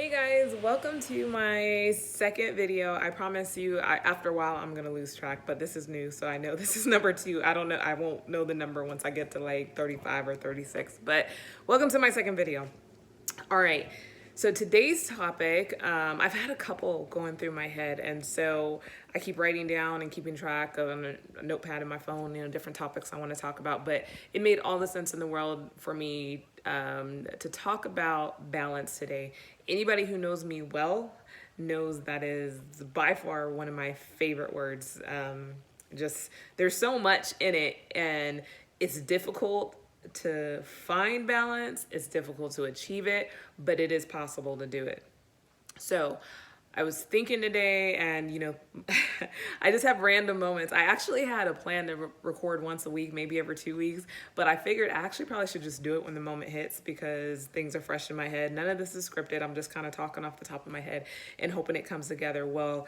Hey guys, welcome to my second video. I promise you, after a while I'm gonna lose track, but this is new, so I know this is number two. I don't know, I won't know the number once I get to like 35 or 36, but welcome to my second video. All right, so today's topic, I've had a couple going through my head, and so I keep writing down and keeping track of on a notepad in my phone, different topics I want to talk about. But it made all the sense in the world for me to talk about balance today. Anybody who knows me well knows that is by far one of my favorite words. Just there's so much in it, and it's difficult to find balance, it's difficult to achieve it, but it is possible to do it. So I was thinking today, and I just have random moments. I actually had a plan to record once a week, maybe every 2 weeks, but I figured I actually probably should just do it when the moment hits because things are fresh in my head. None of this is scripted. I'm just kind of talking off the top of my head and hoping it comes together. Well,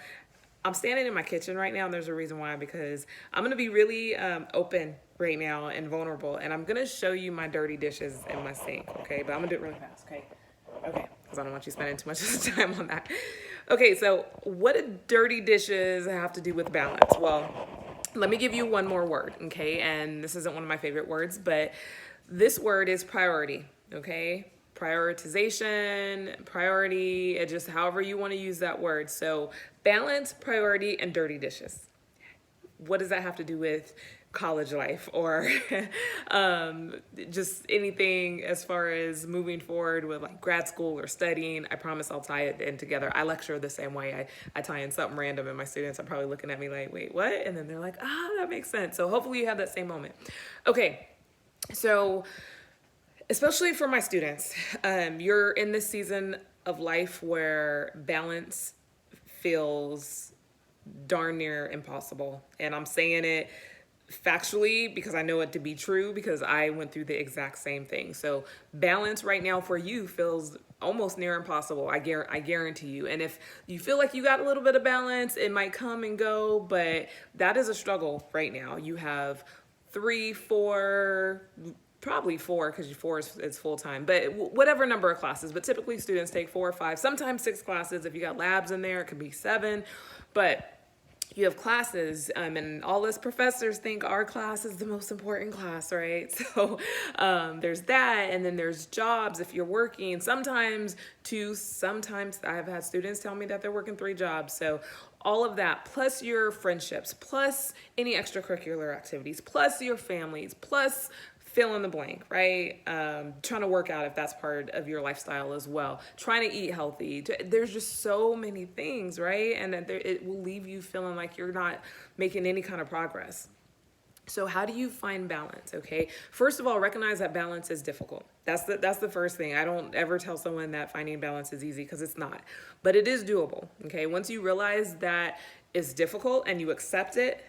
I'm standing in my kitchen right now, and there's a reason why, because I'm gonna be really open right now and vulnerable, and I'm gonna show you my dirty dishes in my sink, okay? But I'm gonna do it really fast, okay? Okay, because I don't want you spending too much time on that. Okay, so what do dirty dishes have to do with balance? Well, let me give you one more word, okay? And this isn't one of my favorite words, but this word is priority, okay? Prioritization, priority, it just however you want to use that word. So balance, priority, and dirty dishes. What does that have to do with college life or just anything as far as moving forward with like grad school or studying? I promise I'll tie it in together. I lecture the same way. I tie in something random, and my students are probably looking at me like, wait, what? And then they're like, that makes sense. So hopefully you have that same moment. Okay, so especially for my students, you're in this season of life where balance feels darn near impossible. And I'm saying it factually because I know it to be true because I went through the exact same thing. So balance right now for you feels almost near impossible. I guarantee you. And if you feel like you got a little bit of balance, it might come and go, but that is a struggle right now. You have 3, 4, probably 4 because 4 is full time, but whatever number of classes. But typically students take 4 or 5, sometimes 6 classes. If you got labs in there, it could be 7. But you have classes, and all us professors think our class is the most important class, right? So there's that, and then there's jobs if you're working, sometimes 2, sometimes I've had students tell me that they're working 3 jobs. So all of that, plus your friendships, plus any extracurricular activities, plus your families, plus fill in the blank, right? Trying to work out if that's part of your lifestyle as well. Trying to eat healthy. There's just so many things, right? And it will leave you feeling like you're not making any kind of progress. So how do you find balance, okay? First of all, recognize that balance is difficult. That's the first thing. I don't ever tell someone that finding balance is easy because it's not. But it is doable, okay? Once you realize that it's difficult and you accept it,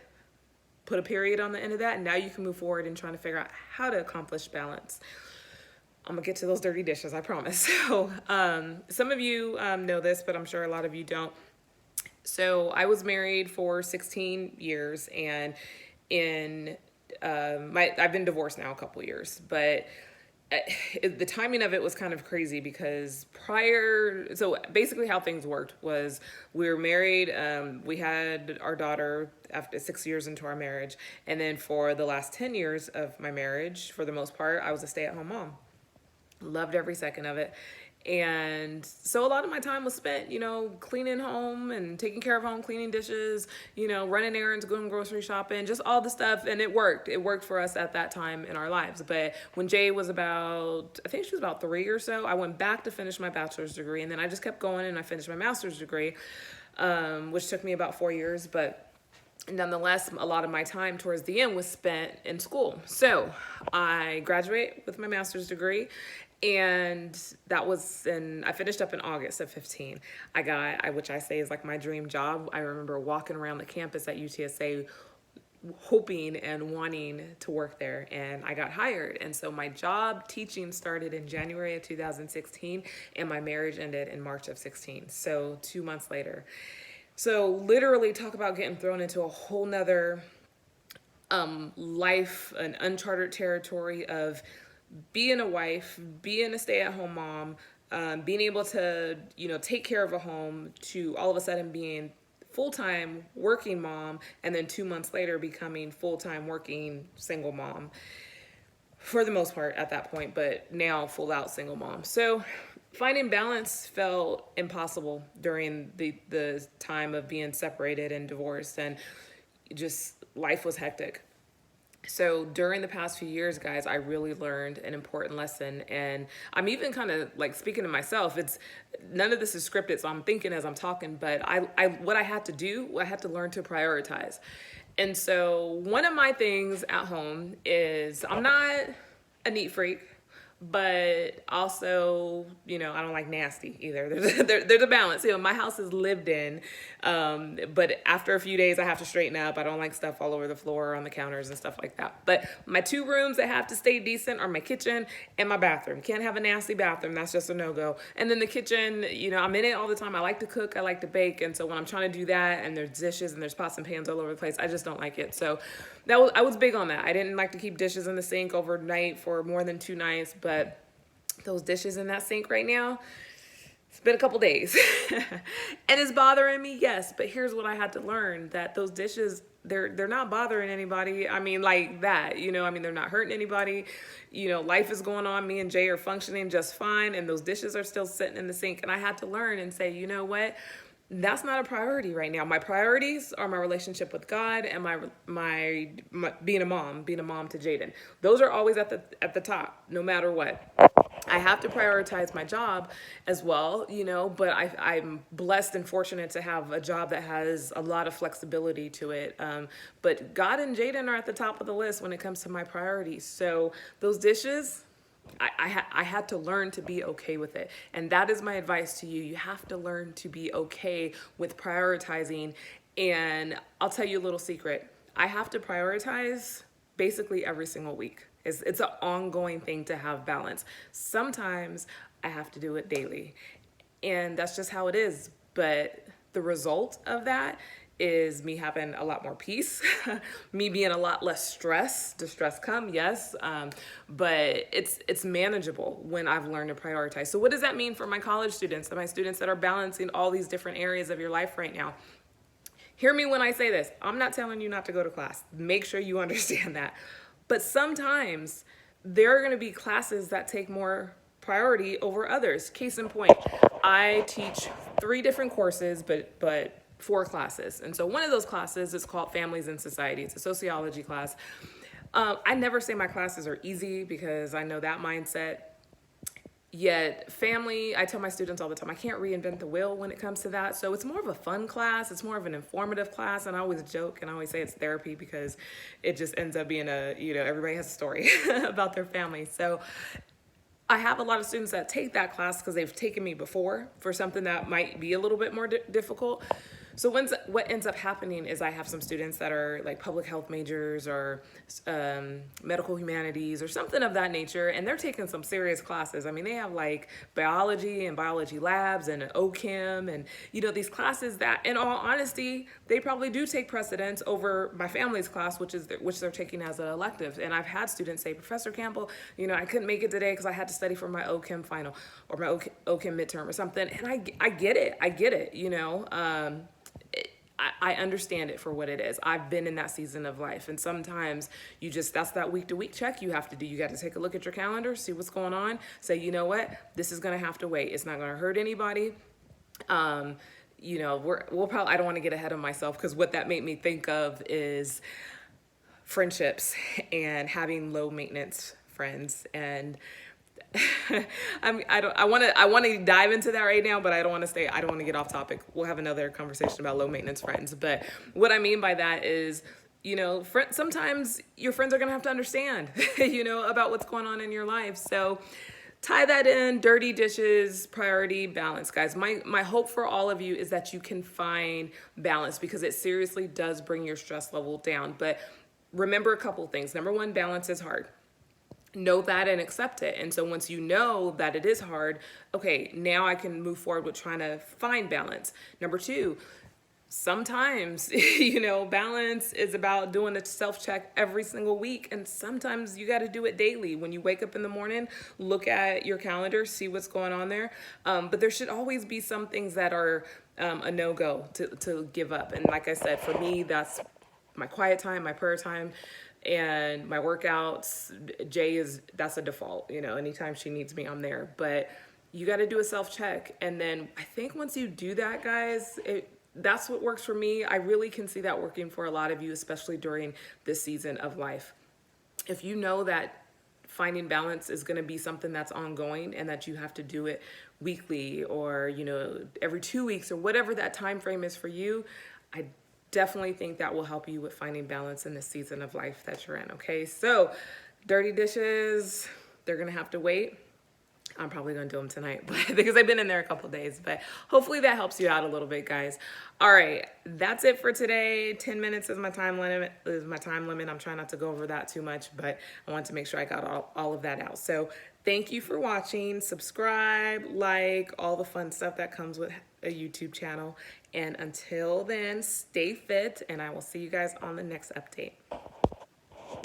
put a period on the end of that, and now you can move forward and trying to figure out how to accomplish balance. I'm gonna get to those dirty dishes, I promise. So some of you know this, but I'm sure a lot of you don't. So I was married for 16 years, and I've been divorced now a couple years, but the timing of it was kind of crazy because so basically how things worked was we were married, we had our daughter after 6 years into our marriage, and then for the last 10 years of my marriage, for the most part, I was a stay-at-home mom. Loved every second of it. And so a lot of my time was spent, cleaning home and taking care of home, cleaning dishes, running errands, going grocery shopping, just all the stuff. And it worked. It worked for us at that time in our lives. But when Jay was I think she was about 3 or so, I went back to finish my bachelor's degree. And then I just kept going and I finished my master's degree, which took me about 4 years. But nonetheless, a lot of my time towards the end was spent in school. So I graduated with my master's degree, and I finished up in August of 15. Which I say is like my dream job. I remember walking around the campus at UTSA hoping and wanting to work there, and I got hired. And so my job teaching started in January of 2016, and my marriage ended in March of 16. So 2 months later. So literally talk about getting thrown into a whole nother life, an uncharted territory of being a wife, being a stay-at-home mom, being able to, take care of a home to all of a sudden being full-time working mom, and then 2 months later becoming full-time working single mom for the most part at that point, but now full out single mom. So finding balance felt impossible during the time of being separated and divorced, and just life was hectic. So during the past few years, guys, I really learned an important lesson. And I'm even kind of like speaking to myself. It's none of this is scripted, so I'm thinking as I'm talking, but what I had to do, I had to learn to prioritize. And so one of my things at home is I'm not a neat freak, but also, I don't like nasty either. There's a balance. My house is lived in, but after a few days, I have to straighten up. I don't like stuff all over the floor or on the counters and stuff like that. But my 2 rooms that have to stay decent are my kitchen and my bathroom. Can't have a nasty bathroom. That's just a no-go. And then the kitchen, I'm in it all the time. I like to cook. I like to bake. And so when I'm trying to do that and there's dishes and there's pots and pans all over the place, I just don't like it. So I was big on that. I didn't like to keep dishes in the sink overnight for more than 2 nights, but those dishes in that sink right now, it's been a couple days and it's bothering me. Yes. But here's what I had to learn, that those dishes, they're not bothering anybody. I mean, like that, they're not hurting anybody. Life is going on. Me and Jay are functioning just fine. And those dishes are still sitting in the sink. And I had to learn and say, you know what? That's not a priority right now. My priorities are my relationship with God and my being a mom to Jaden. Those are always at the top, no matter what. I have to prioritize my job as well, but I'm blessed and fortunate to have a job that has a lot of flexibility to it. But God and Jaden are at the top of the list when it comes to my priorities. So those dishes, I had to learn to be okay with it. And that is my advice to you. You have to learn to be okay with prioritizing. And I'll tell you a little secret. I have to prioritize basically every single week. It's an ongoing thing to have balance. Sometimes I have to do it daily. And that's just how it is. But the result of that is me having a lot more peace, me being a lot less stressed. Does stress come? Yes. But it's manageable when I've learned to prioritize. So what does that mean for my college students and my students that are balancing all these different areas of your life right now? Hear me when I say this. I'm not telling you not to go to class. Make sure you understand that. But sometimes there are going to be classes that take more priority over others. Case in point, I teach 3 different courses, but 4 classes. And so one of those classes is called Families and Society. It's a sociology class. I never say my classes are easy because I know that mindset. Yet family, I tell my students all the time, I can't reinvent the wheel when it comes to that. So it's more of a fun class. It's more of an informative class. And I always joke and I always say it's therapy because it just ends up being everybody has a story about their family. So I have a lot of students that take that class because they've taken me before for something that might be a little bit more difficult. So what ends up happening is I have some students that are like public health majors or medical humanities or something of that nature, and they're taking some serious classes. I mean, they have like biology and biology labs and an OChem and, these classes that, in all honesty, they probably do take precedence over my family's class, which they're taking as an elective. And I've had students say, Professor Campbell, I couldn't make it today because I had to study for my OChem final or my OChem midterm or something. And I get it. I understand it for what it is. I've been in that season of life. And sometimes that's that week to week check you have to do. You got to take a look at your calendar, see what's going on, say, you know what, this is going to have to wait. It's not going to hurt anybody. We'll probably, I don't want to get ahead of myself because what that made me think of is friendships and having low maintenance friends. And I want to dive into that right now, but I don't want to get off topic. We'll have another conversation about low maintenance friends. But what I mean by that is, sometimes your friends are going to have to understand, about what's going on in your life. So tie that in, dirty dishes, priority, balance, guys. My hope for all of you is that you can find balance because it seriously does bring your stress level down. But remember a couple things. Number 1, balance is hard. Know that and accept it. And so once you know that it is hard, okay, now I can move forward with trying to find balance. Number 2, sometimes, balance is about doing a self-check every single week. And sometimes you got to do it daily. When you wake up in the morning, look at your calendar, see what's going on there. But there should always be some things that are a no-go to give up. And like I said, for me, that's my quiet time, my prayer time, and my workouts. That's a default. Anytime she needs me, I'm there. But you got to do a self-check. And then I think once you do that, guys, that's what works for me. I really can see that working for a lot of you, especially during this season of life. If you know that finding balance is going to be something that's ongoing and that you have to do it weekly or, every 2 weeks or whatever that time frame is for you, I definitely think that will help you with finding balance in the season of life that you're in. Okay. So dirty dishes, they're going to have to wait. I'm probably going to do them tonight because I've been in there a couple days, but hopefully that helps you out a little bit, guys. All right. That's it for today. 10 minutes is my time limit. I'm trying not to go over that too much, but I want to make sure I got all of that out. So thank you for watching. Subscribe, like, all the fun stuff that comes with a YouTube channel. And until then, stay fit, and I will see you guys on the next update.